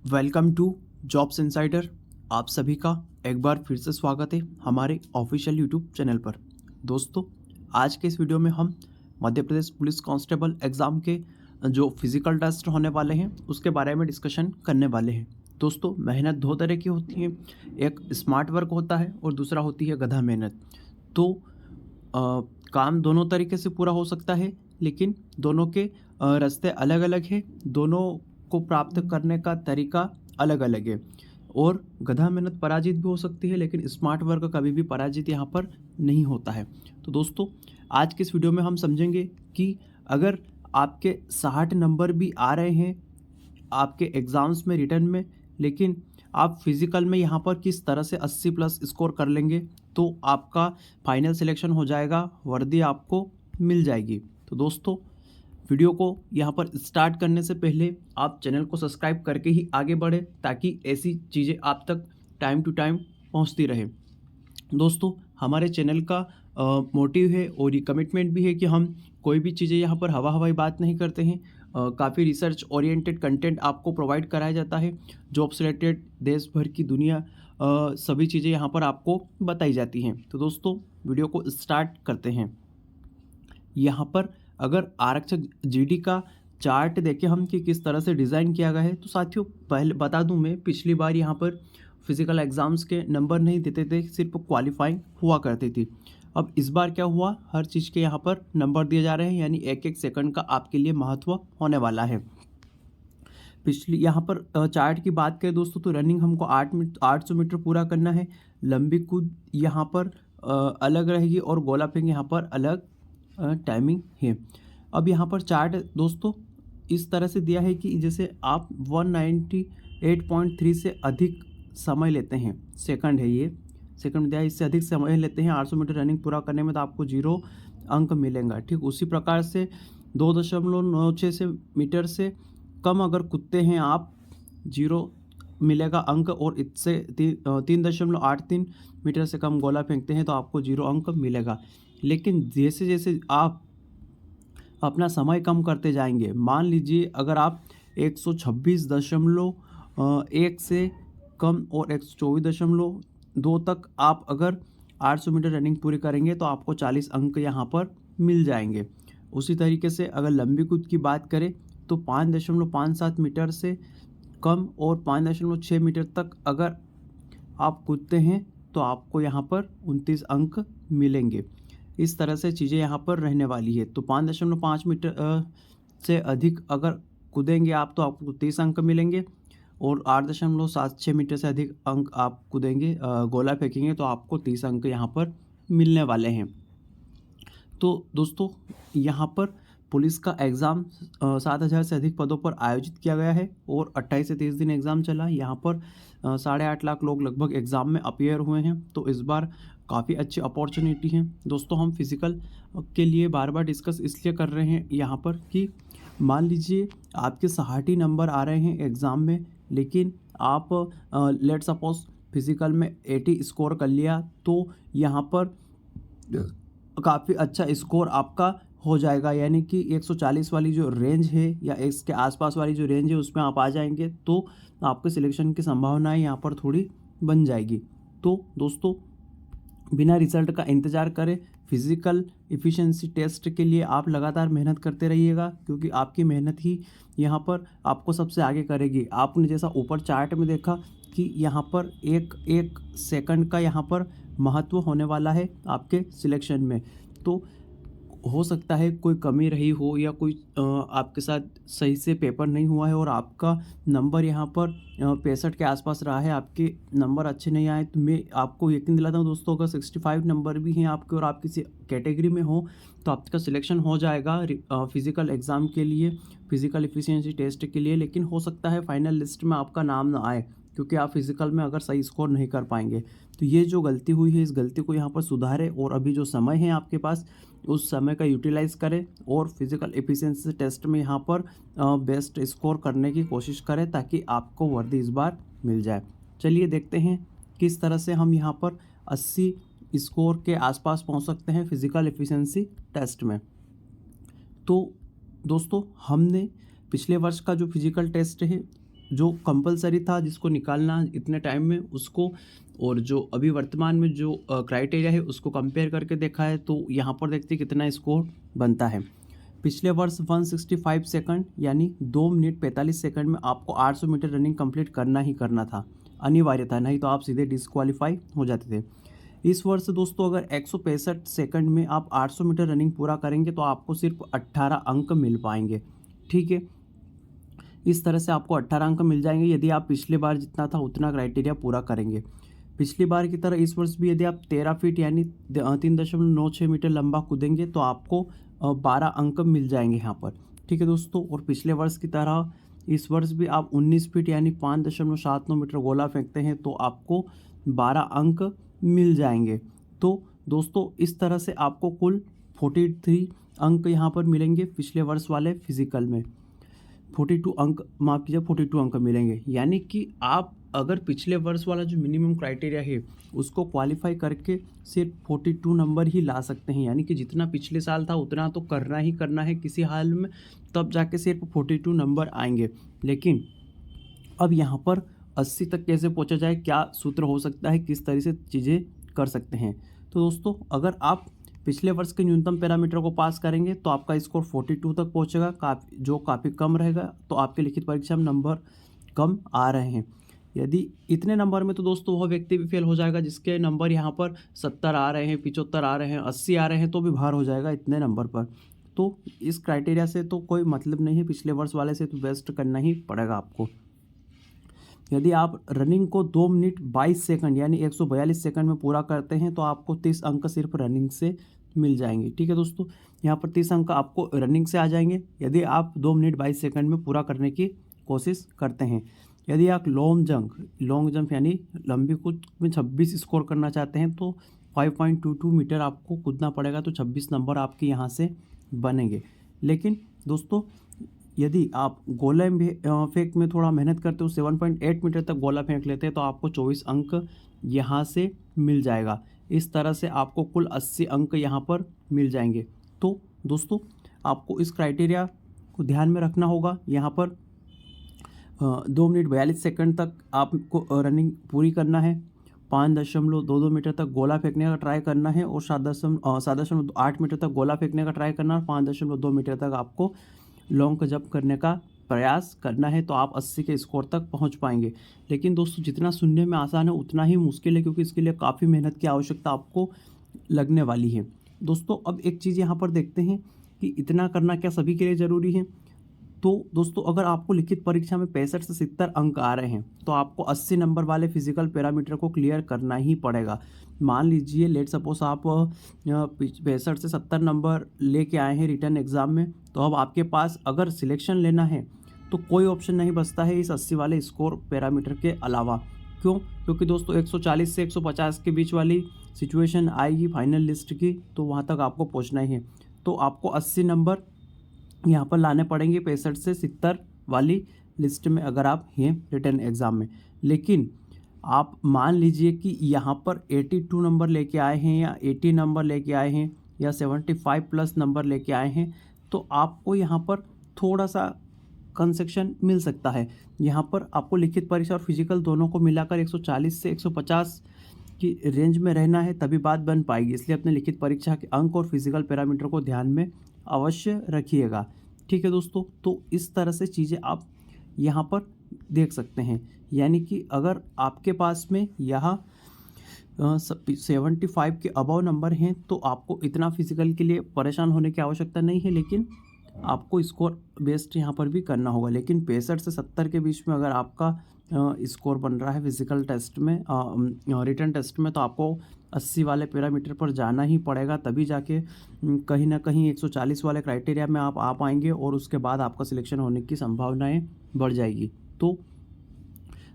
Welcome to jobs insider. आप सभी का एक बार फिर से स्वागत है हमारे ऑफिशियल यूट्यूब चैनल पर। दोस्तों, आज के इस वीडियो में हम Madhya Pradesh police constable exam के जो फिज़िकल टेस्ट होने वाले हैं उसके बारे में डिस्कशन करने वाले हैं। दोस्तों, मेहनत दो तरह की होती है, एक स्मार्ट वर्क होता है और दूसरा होती है गधा मेहनत। तो काम दोनों तरीके से पूरा हो सकता है, लेकिन दोनों के रास्ते अलग अलग हैं, दोनों को प्राप्त करने का तरीका अलग अलग है। और गधा मेहनत पराजित भी हो सकती है, लेकिन स्मार्ट वर्क कभी भी पराजित यहाँ पर नहीं होता है। तो दोस्तों, आज के इस वीडियो में हम समझेंगे कि अगर आपके 60 नंबर भी आ रहे हैं आपके एग्ज़ाम्स में रिटर्न में, लेकिन आप फिज़िकल में यहाँ पर किस तरह से 80 प्लस स्कोर कर लेंगे तो आपका फाइनल सिलेक्शन हो जाएगा, वर्दी आपको मिल जाएगी। तो दोस्तों, वीडियो को यहाँ पर स्टार्ट करने से पहले आप चैनल को सब्सक्राइब करके ही आगे बढ़ें, ताकि ऐसी चीज़ें आप तक टाइम टू टाइम पहुँचती रहे। दोस्तों, हमारे चैनल का मोटिव है और ये कमिटमेंट भी है कि हम कोई भी चीज़ें यहाँ पर हवा हवाई बात नहीं करते हैं। काफ़ी रिसर्च ओरिएंटेड कंटेंट आपको प्रोवाइड कराया जाता है। जॉब से रिलेटेड देश भर की दुनिया सभी चीज़ें यहाँ पर आपको बताई जाती हैं। तो दोस्तों, वीडियो को स्टार्ट करते हैं। यहाँ पर अगर आरक्षक जीडी का चार्ट देखें हम कि किस तरह से डिज़ाइन किया गया है, तो साथियों पहले बता दूं, मैं पिछली बार यहाँ पर फिज़िकल एग्ज़ाम्स के नंबर नहीं देते थे, सिर्फ क्वालिफाइंग हुआ करती थी। अब इस बार क्या हुआ, हर चीज़ के यहाँ पर नंबर दिए जा रहे हैं, यानी एक एक सेकंड का आपके लिए महत्व होने वाला है। पिछली यहाँ पर चार्ट की बात करें दोस्तों, तो रनिंग हमको 800 मीटर पूरा करना है। लंबी कूद यहाँ पर अलग रहेगी और गोला फेंक यहाँ पर अलग टाइमिंग है। अब यहाँ पर चार्ट दोस्तों इस तरह से दिया है कि जैसे आप 198.3 से अधिक समय लेते हैं, सेकंड है ये, सेकंड दिया है, इससे अधिक समय लेते हैं 800 मीटर रनिंग पूरा करने में, तो आपको 0 अंक मिलेगा। ठीक उसी प्रकार से 2.96 से मीटर से कम अगर कूदते हैं आप, 0 मिलेगा अंक, और इससे 3.83 मीटर से कम गोला फेंकते हैं तो आपको 0 अंक मिलेगा। लेकिन जैसे जैसे आप अपना समय कम करते जाएंगे, मान लीजिए अगर आप 126.1 से कम और 124.2 तक आप अगर 800 मीटर रनिंग पूरी करेंगे तो आपको 40 अंक यहाँ पर मिल जाएंगे। उसी तरीके से अगर लंबी कूद की बात करें तो 5.57 मीटर से कम और 5.6 मीटर तक अगर आप कूदते हैं तो आपको यहाँ पर 29 अंक मिलेंगे। इस तरह से चीज़ें यहाँ पर रहने वाली है। तो 5.5 मीटर से अधिक अगर कूदेंगे आप तो आपको 30 अंक मिलेंगे, और 8.76 मीटर से अधिक अंक आप कूदेंगे, गोला फेंकेंगे, तो आपको 30 अंक यहाँ पर मिलने वाले हैं। तो दोस्तों, यहाँ पर पुलिस का एग्ज़ाम 7,000 से अधिक पदों पर आयोजित किया गया है और 28 से 30 दिन एग्ज़ाम चला। यहाँ पर 8.5 लाख लोग लगभग एग्ज़ाम में अपीयर हुए हैं। तो इस बार काफ़ी अच्छी अपॉर्चुनिटी है दोस्तों। हम फिज़िकल के लिए बार बार डिस्कस इसलिए कर रहे हैं यहाँ पर कि मान लीजिए आपके 60 नंबर आ रहे हैं एग्ज़ाम में, लेकिन आप लेट सपोज फिज़िकल में 80 स्कोर कर लिया, तो यहाँ पर काफ़ी अच्छा स्कोर आपका हो जाएगा, यानी कि 140 वाली जो रेंज है या इसके आसपास वाली जो रेंज है उसमें आप आ जाएंगे, तो आपके सिलेक्शन की संभावनाएं यहाँ पर थोड़ी बन जाएगी। तो दोस्तों, बिना रिजल्ट का इंतज़ार करें, फिज़िकल एफिशिएंसी टेस्ट के लिए आप लगातार मेहनत करते रहिएगा, क्योंकि आपकी मेहनत ही यहाँ पर आपको सबसे आगे करेगी। आपने जैसा ऊपर चार्ट में देखा कि यहाँ पर एक एक सेकंड का यहाँ पर महत्व होने वाला है आपके सिलेक्शन में। तो हो सकता है कोई कमी रही हो या कोई आपके साथ सही से पेपर नहीं हुआ है और आपका नंबर यहाँ पर 65 के आसपास रहा है, आपके नंबर अच्छे नहीं आए, तो मैं आपको यकीन दिलाता हूँ दोस्तों, अगर 65 नंबर भी हैं आपके और आप किसी कैटेगरी में हो तो आपका सिलेक्शन हो जाएगा फिज़िकल एग्ज़ाम के लिए, फिज़िकल एफिशिएंसी टेस्ट के लिए। लेकिन हो सकता है फाइनल लिस्ट में आपका नाम ना आए, क्योंकि आप फिज़िकल में अगर सही स्कोर नहीं कर पाएंगे। तो ये जो गलती हुई है, इस गलती को यहाँ पर सुधारें, और अभी जो समय है आपके पास उस समय का यूटिलाइज़ करें और फिज़िकल एफिशिएंसी टेस्ट में यहाँ पर बेस्ट स्कोर करने की कोशिश करें, ताकि आपको वर्दी इस बार मिल जाए। चलिए देखते हैं किस तरह से हम यहाँ पर 80 स्कोर के आसपास पहुँच सकते हैं फिज़िकल एफिशिएंसी टेस्ट में। तो दोस्तों, हमने पिछले वर्ष का जो फिज़िकल टेस्ट है जो कंपलसरी था जिसको निकालना इतने टाइम में उसको और जो अभी वर्तमान में जो क्राइटेरिया है उसको कंपेयर करके देखा है, तो यहाँ पर देखते हैं कितना स्कोर बनता है। पिछले वर्ष 165 सेकंड यानी 2 मिनट 45 सेकंड में आपको 800 मीटर रनिंग कंप्लीट करना ही करना था, अनिवार्य था, नहीं तो आप सीधे डिस्क्वालीफाई हो जाते थे। इस वर्ष दोस्तों अगर 165 सेकंड में आप 800 मीटर रनिंग पूरा करेंगे तो आपको सिर्फ 18 अंक मिल पाएंगे। ठीक है, इस तरह से आपको 18 अंक मिल जाएंगे यदि आप पिछले बार जितना था उतना क्राइटेरिया पूरा करेंगे। पिछली बार की तरह इस वर्ष भी यदि आप 13 फीट यानी 3.96 मीटर लंबा कूदेंगे तो आपको 12 अंक मिल जाएंगे यहाँ पर। ठीक है दोस्तों, और पिछले वर्ष की तरह इस वर्ष भी आप 19 फीट यानी 5.79 मीटर गोला फेंकते हैं तो आपको 12 अंक मिल जाएंगे। तो दोस्तों इस तरह से आपको कुल 43 अंक यहाँ पर मिलेंगे पिछले वर्ष वाले फिजिकल में। 42 अंक, माफ कीजिए 42 अंक मिलेंगे, यानी कि आप अगर पिछले वर्ष वाला जो मिनिमम क्राइटेरिया है उसको क्वालिफाई करके सिर्फ 42 नंबर ही ला सकते हैं, यानी कि जितना पिछले साल था उतना तो करना ही करना है किसी हाल में, तब जाके सिर्फ 42 नंबर आएंगे। लेकिन अब यहाँ पर 80 तक कैसे पहुँचा जाए, क्या सूत्र हो सकता है, किस तरह से चीज़ें कर सकते हैं। तो दोस्तों अगर आप पिछले वर्ष के न्यूनतम पैरामीटर को पास करेंगे तो आपका स्कोर 42 तक पहुंचेगा, जो काफ़ी कम रहेगा, तो आपके लिखित परीक्षा में नंबर कम आ रहे हैं। यदि इतने नंबर में तो दोस्तों वह व्यक्ति भी फेल हो जाएगा जिसके नंबर यहाँ पर 70 आ रहे हैं, 75 आ रहे हैं, 80 आ रहे हैं, तो भी बाहर हो जाएगा इतने नंबर पर। तो इस क्राइटेरिया से तो कोई मतलब नहीं है, पिछले वर्ष वाले से तो बेस्ट करना ही पड़ेगा आपको। यदि आप रनिंग को 2 मिनट 22 सेकंड यानी 142 सेकंड में पूरा करते हैं तो आपको 30 अंक सिर्फ रनिंग से मिल जाएंगे। ठीक है दोस्तों, यहाँ पर 30 अंक आपको रनिंग से आ जाएंगे यदि आप 2 मिनट 22 सेकंड में पूरा करने की कोशिश करते हैं। यदि आप लॉन्ग जंप यानी लंबी कूद में 26 स्कोर करना चाहते हैं तो 5.22 मीटर आपको कूदना पड़ेगा, तो 26 नंबर आपके यहाँ से बनेंगे। लेकिन दोस्तों यदि आप गोला फेंक में थोड़ा मेहनत करते हो, 7.8 मीटर तक गोला फेंक लेते हैं तो आपको 24 अंक यहाँ से मिल जाएगा। इस तरह से आपको कुल 80 अंक यहाँ पर मिल जाएंगे। तो दोस्तों आपको इस क्राइटेरिया को ध्यान में रखना होगा। यहाँ पर 2 मिनट 42 सेकंड तक आपको रनिंग पूरी करना है, 5.22 मीटर तक गोला फेंकने का ट्राई करना है और 7.8 मीटर तक गोला फेंकने का ट्राई करना है, 5.2 मीटर तक आपको लॉन्ग जंप करने का प्रयास करना है, तो आप 80 के स्कोर तक पहुंच पाएंगे। लेकिन दोस्तों जितना सुनने में आसान है उतना ही मुश्किल है, क्योंकि इसके लिए काफ़ी मेहनत की आवश्यकता आपको लगने वाली है। दोस्तों अब एक चीज़ यहाँ पर देखते हैं कि इतना करना क्या सभी के लिए ज़रूरी है। तो दोस्तों अगर आपको लिखित परीक्षा में 65 से 70 अंक आ रहे हैं तो आपको 80 नंबर वाले फिजिकल पैरामीटर को क्लियर करना ही पड़ेगा। मान लीजिए लेट सपोज आप 65 से 70 नंबर लेके आए हैं रिटर्न एग्ज़ाम में, तो अब आपके पास अगर सिलेक्शन लेना है तो कोई ऑप्शन नहीं बचता है इस 80 वाले स्कोर पैरामीटर के अलावा। क्यों? क्योंकि दोस्तों 140 से 150 के बीच वाली सिचुएशन आएगी फाइनल लिस्ट की, तो वहाँ तक आपको पहुँचना ही है। तो आपको 80 नंबर यहाँ पर लाने पड़ेंगे 65 से 70 वाली लिस्ट में अगर आप हैं रिटर्न एग्ज़ाम में। लेकिन आप मान लीजिए कि यहाँ पर 82 नंबर लेके आए हैं या 80 नंबर लेके आए हैं या 75 प्लस नंबर लेके आए हैं, तो आपको यहाँ पर थोड़ा सा कंसेक्शन मिल सकता है। यहाँ पर आपको लिखित परीक्षा और फिजिकल दोनों को मिलाकर 140 से 150 की रेंज में रहना है, तभी बात बन पाएगी। इसलिए अपने लिखित परीक्षा के अंक और फिजिकल पैरामीटर को ध्यान में अवश्य रखिएगा। ठीक है दोस्तों, तो इस तरह से चीज़ें आप यहाँ पर देख सकते हैं। यानी कि अगर आपके पास में यहाँ 75 के अबव नंबर हैं तो आपको इतना फिजिकल के लिए परेशान होने की आवश्यकता नहीं है, लेकिन आपको स्कोर बेस्ड यहाँ पर भी करना होगा। लेकिन 65 से 70 के बीच में अगर आपका स्कोर बन रहा है फिजिकल टेस्ट में, रिटन टेस्ट में, तो आपको 80 वाले पैरामीटर पर जाना ही पड़ेगा, तभी जाके कहीं ना कहीं 140 वाले क्राइटेरिया में आप आ पाएंगे और उसके बाद आपका सिलेक्शन होने की संभावनाएं बढ़ जाएगी। तो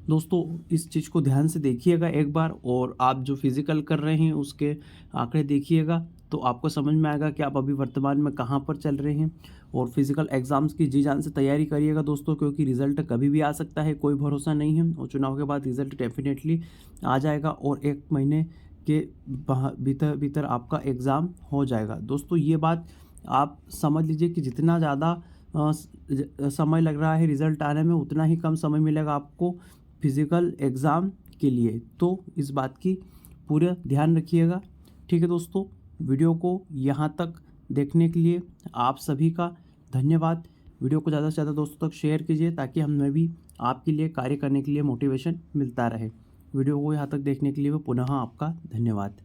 दोस्तों इस चीज़ को ध्यान से देखिएगा एक बार, और आप जो फिज़िकल कर रहे हैं उसके आंकड़े देखिएगा तो आपको समझ में आएगा कि आप अभी वर्तमान में कहाँ पर चल रहे हैं। और फिज़िकल एग्ज़ाम्स की जी जान से तैयारी करिएगा दोस्तों, क्योंकि रिज़ल्ट कभी भी आ सकता है, कोई भरोसा नहीं है। और चुनाव के बाद रिज़ल्ट डेफिनेटली आ जाएगा और 1 महीने के भीतर आपका एग्ज़ाम हो जाएगा। दोस्तों ये बात आप समझ लीजिए कि जितना ज़्यादा समय लग रहा है रिज़ल्ट आने में, उतना ही कम समय मिलेगा आपको फिज़िकल एग्ज़ाम के लिए। तो इस बात की पूरा ध्यान रखिएगा। ठीक है दोस्तों, वीडियो को यहाँ तक देखने के लिए आप सभी का धन्यवाद। वीडियो को ज़्यादा से ज़्यादा दोस्तों तक शेयर कीजिए ताकि हमें भी आपके लिए कार्य करने के लिए मोटिवेशन मिलता रहे। वीडियो को यहाँ तक देखने के लिए पुनः आपका धन्यवाद।